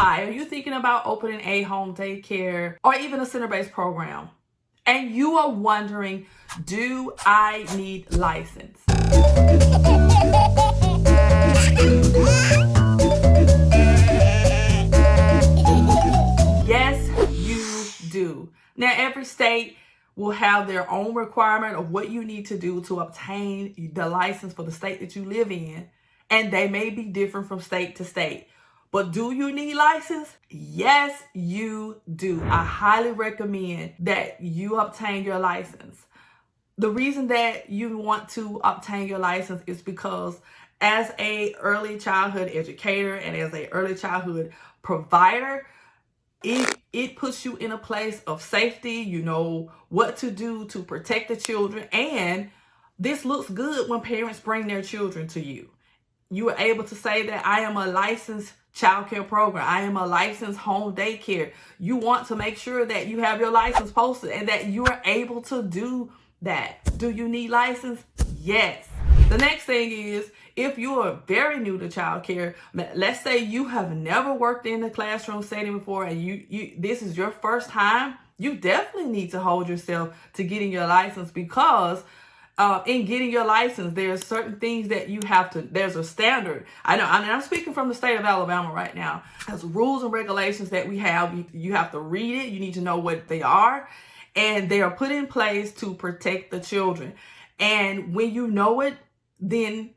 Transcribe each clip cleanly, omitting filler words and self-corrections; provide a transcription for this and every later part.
Hi, are you thinking about opening a home daycare or even a center-based program? And you are wondering, do I need license? Yes, you do. Now, every state will have their own requirement of what you need to do to obtain the license for the state that you live in, and they may be different from state to state. But do you need license? Yes, you do. I highly recommend that you obtain your license. The reason that you want to obtain your license is because as a early childhood educator and as a early childhood provider, it puts you in a place of safety. You know what to do to protect the children, and this looks good when parents bring their children to you. You are able to say that I am a licensed child care program. I am a licensed home daycare. You want to make sure that you have your license posted and that you are able to do that. Do you need license? Yes. The next thing is, if you are very new to child care, let's say you have never worked in a classroom setting before and you this is your first time, you definitely need to hold yourself to getting your license, because in getting your license, there's certain things that you have to, there's a standard. I'm speaking from the state of Alabama right now. There's rules and regulations that we have. You have to read it. You need to know what they are. And they are put in place to protect the children. And when you know it, then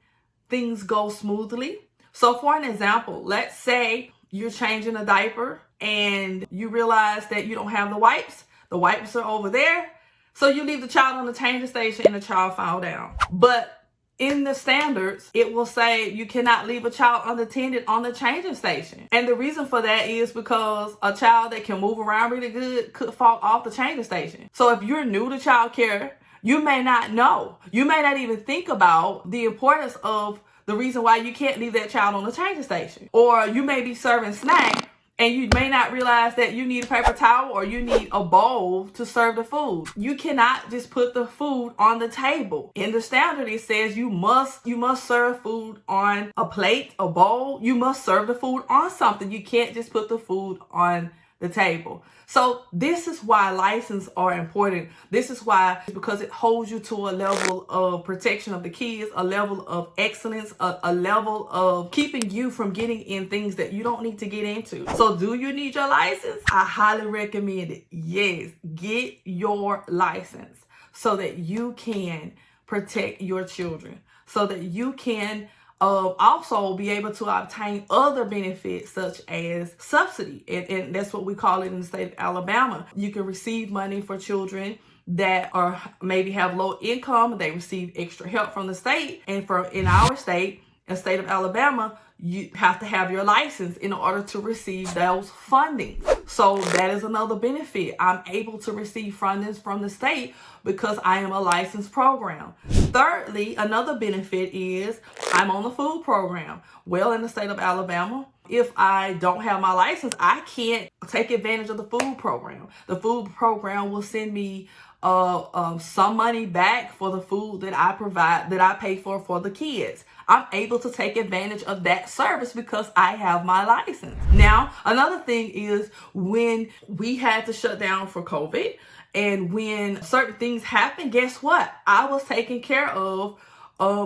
things go smoothly. So for an example, let's say you're changing a diaper and you realize that you don't have the wipes. The wipes are over there. So you leave the child on the changing station and the child fall down. But in the standards, it will say you cannot leave a child unattended on the changing station. And the reason for that is because a child that can move around really good could fall off the changing station. So if you're new to child care, you may not know. You may not even think about the importance of the reason why you can't leave that child on the changing station. Or you may be serving snack and you may not realize that you need a paper towel or you need a bowl to serve the food. You cannot just put the food on the table. In the standard, it says you must serve food on a plate, a bowl. You must serve the food on something. You can't just put the food on the table. So this is why licenses are important. This is why, because it holds you to a level of protection of the kids, a level of excellence, a level of keeping you from getting in things that you don't need to get into. So do you need your license? I highly recommend it. Yes, get your license so that you can protect your children, so that you can also be able to obtain other benefits such as subsidy. And that's what we call it in the state of Alabama. You can receive money for children that are maybe have low income. They receive extra help from the state. And in our state, the state of Alabama, you have to have your license in order to receive those funding. So that is another benefit. I'm able to receive fundings from the state because I am a licensed program. Thirdly, another benefit is I'm on the food program. Well, in the state of Alabama, if I don't have my license, I can't take advantage of the food program. The food program will send me some money back for the food that I provide, that I pay for the kids. I'm able to take advantage of that service because I have my license. Now, another thing is when we had to shut down for COVID and when certain things happened, guess what? I was taken care of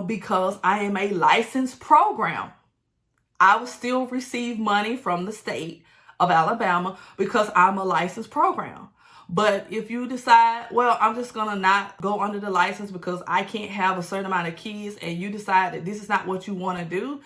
because I am a licensed program. I will still receive money from the state of Alabama because I'm a licensed program. But if you decide, well, I'm just going to not go under the license because I can't have a certain amount of kids, and you decide that this is not what you want to do,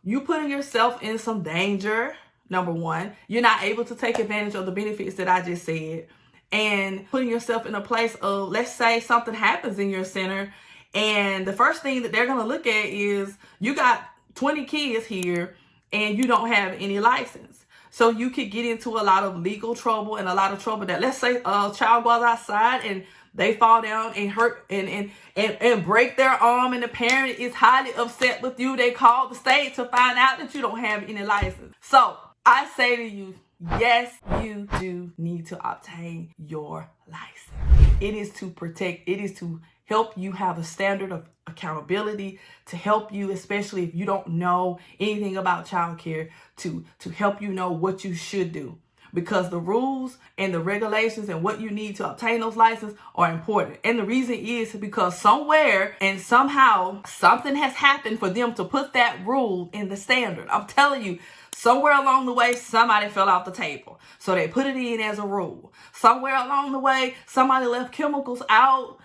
you putting yourself in some danger. Number one, you're not able to take advantage of the benefits that I just said, and putting yourself in a place of, let's say something happens in your center, and the first thing that they're going to look at is you got 20 kids here and you don't have any license. So you could get into a lot of legal trouble and a lot of trouble that, let's say a child goes outside and they fall down and hurt and break their arm, and the parent is highly upset with you. They call the state to find out that you don't have any license. So I say to you, yes, you do need to obtain your license. It is to protect, it is to help you have a standard of accountability, to help you, especially if you don't know anything about childcare, to help you know what you should do. Because the rules and the regulations and what you need to obtain those licenses are important. And the reason is because somewhere and somehow something has happened for them to put that rule in the standard. I'm telling you, somewhere along the way, somebody fell off the table. So they put it in as a rule. Somewhere along the way, somebody left chemicals out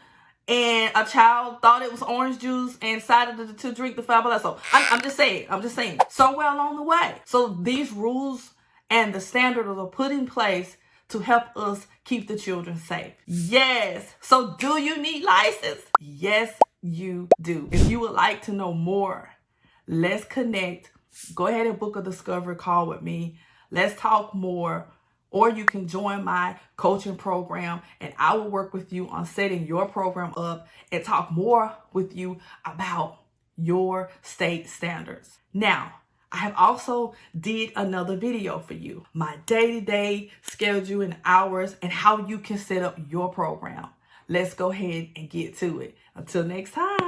and a child thought it was orange juice and decided to drink the Fabuloso. So I'm just saying, somewhere along the way. So these rules and the standards are put in place to help us keep the children safe. Yes. So do you need license? Yes, you do. If you would like to know more, let's connect. Go ahead and book a discovery call with me. Let's talk more. Or you can join my coaching program and I will work with you on setting your program up and talk more with you about your state standards. Now, I have also did another video for you, my day-to-day schedule and hours and how you can set up your program. Let's go ahead and get to it. Until next time.